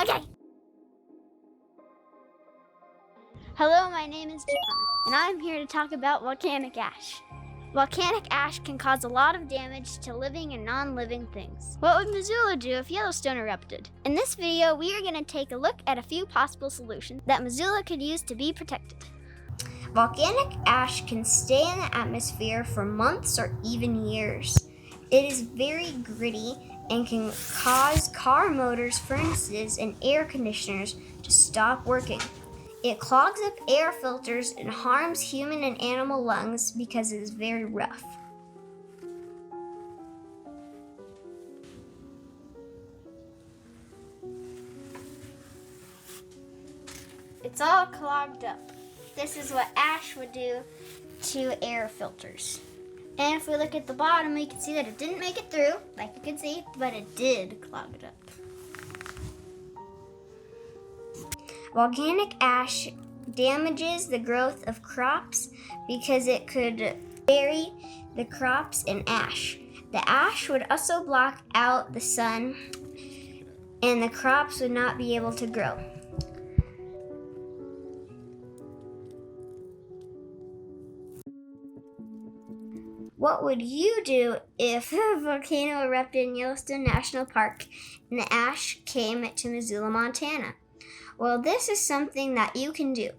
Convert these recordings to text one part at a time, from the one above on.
Okay. Hello, my name is John, and I'm here to talk about volcanic ash. Volcanic ash can cause a lot of damage to living and non-living things. What would Missoula do if Yellowstone erupted? In this video, we are going to take a look at a few possible solutions that Missoula could use to be protected. Volcanic ash can stay in the atmosphere for months or even years. It is very gritty and can cause car motors, furnaces, and air conditioners to stop working. It clogs up air filters and harms human and animal lungs because it is very rough. It's all clogged up. This is what ash would do to air filters. And if we look at the bottom, we can see that it didn't make it through, like you can see, but it did clog it up. Volcanic ash damages the growth of crops because it could bury the crops in ash. The ash would also block out the sun and the crops would not be able to grow. What would you do if a volcano erupted in Yellowstone National Park and the ash came to Missoula, Montana? Well, this is something that you can do.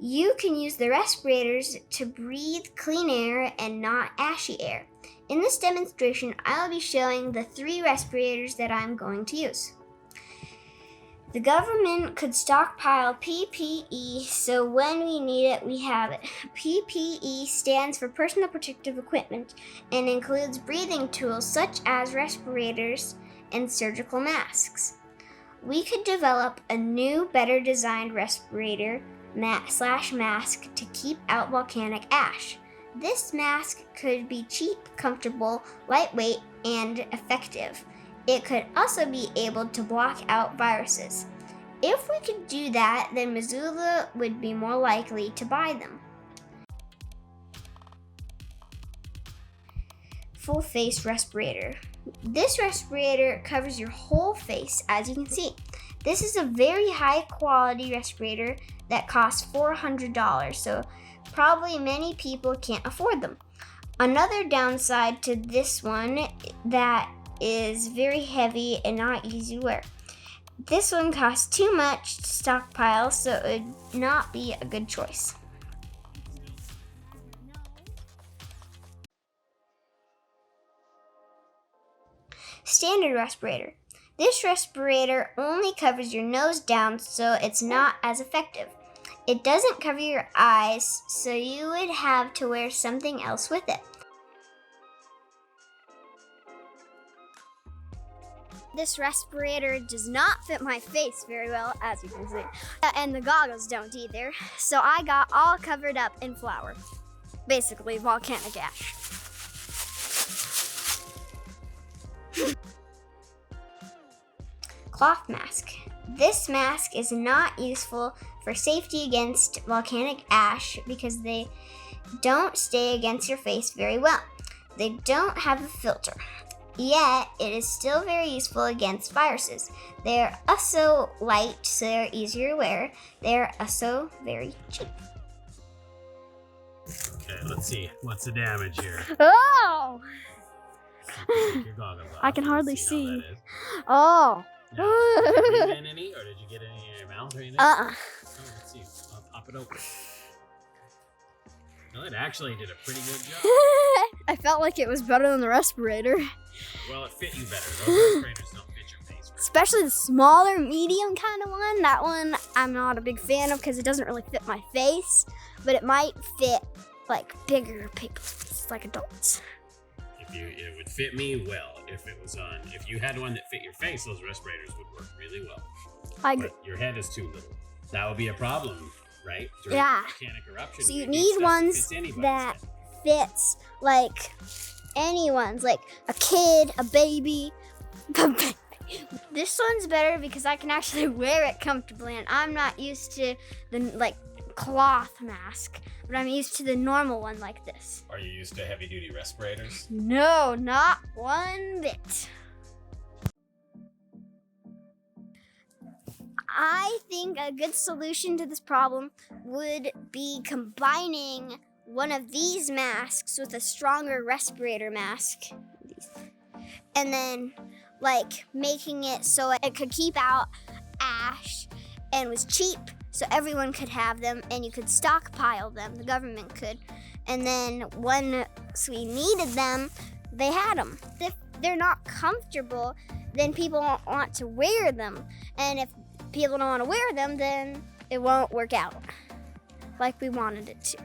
You can use the respirators to breathe clean air and not ashy air. In this demonstration, I'll be showing the 3 respirators that I'm going to use. The government could stockpile PPE, so when we need it, we have it. PPE stands for personal protective equipment and includes breathing tools such as respirators and surgical masks. We could develop a new, better designed respirator mask to keep out volcanic ash. This mask could be cheap, comfortable, lightweight, and effective. It could also be able to block out viruses. If we could do that, then Missoula would be more likely to buy them. Full face respirator. This respirator covers your whole face, as you can see. This is a very high quality respirator that costs $400, so probably many people can't afford them. Another downside to this one that is very heavy and not easy to wear. This one costs too much to stockpile, so it would not be a good choice. Standard respirator. This respirator only covers your nose down, so it's not as effective. It doesn't cover your eyes, so you would have to wear something else with it. This respirator does not fit my face very well, as you can see. And the goggles don't either, so I got all covered up in flour. Basically, volcanic ash. Cloth mask. This mask is not useful for safety against volcanic ash because they don't stay against your face very well. They don't have a filter. Yet, it is still very useful against viruses. They are also light, so they're easier to wear. They are also very cheap. Okay, let's see. What's the damage here? Oh! Take your goggles off. I can hardly see. How that is. Oh! Now, did you breathe in any, or did you get any in your mouth or anything? Uh-uh. Oh, let's see. I'll pop it open. Well, it actually did a pretty good job. I felt like it was better than the respirator. Well, it fit you better. Those respirators don't fit your face. Especially the smaller, medium kind of one. That one I'm not a big fan of because it doesn't really fit my face, but it might fit like bigger people's, like adults. It would fit me well if you had one that fit your face, those respirators would work really well. I agree. But your head is too little. That would be a problem, right? During Yeah. volcanic eruption, So you need ones that fits like anyone's, like a kid, a baby. This one's better because I can actually wear it comfortably, and I'm not used to the cloth mask, but I'm used to the normal one like this. Are you used to heavy duty respirators? No, not one bit. I think a good solution to this problem would be combining one of these masks with a stronger respirator mask. And then like making it so it could keep out ash and was cheap so everyone could have them and you could stockpile them, the government could. And then once we needed them, they had them. If they're not comfortable, then people won't want to wear them. And if people don't want to wear them, then it won't work out like we wanted it to.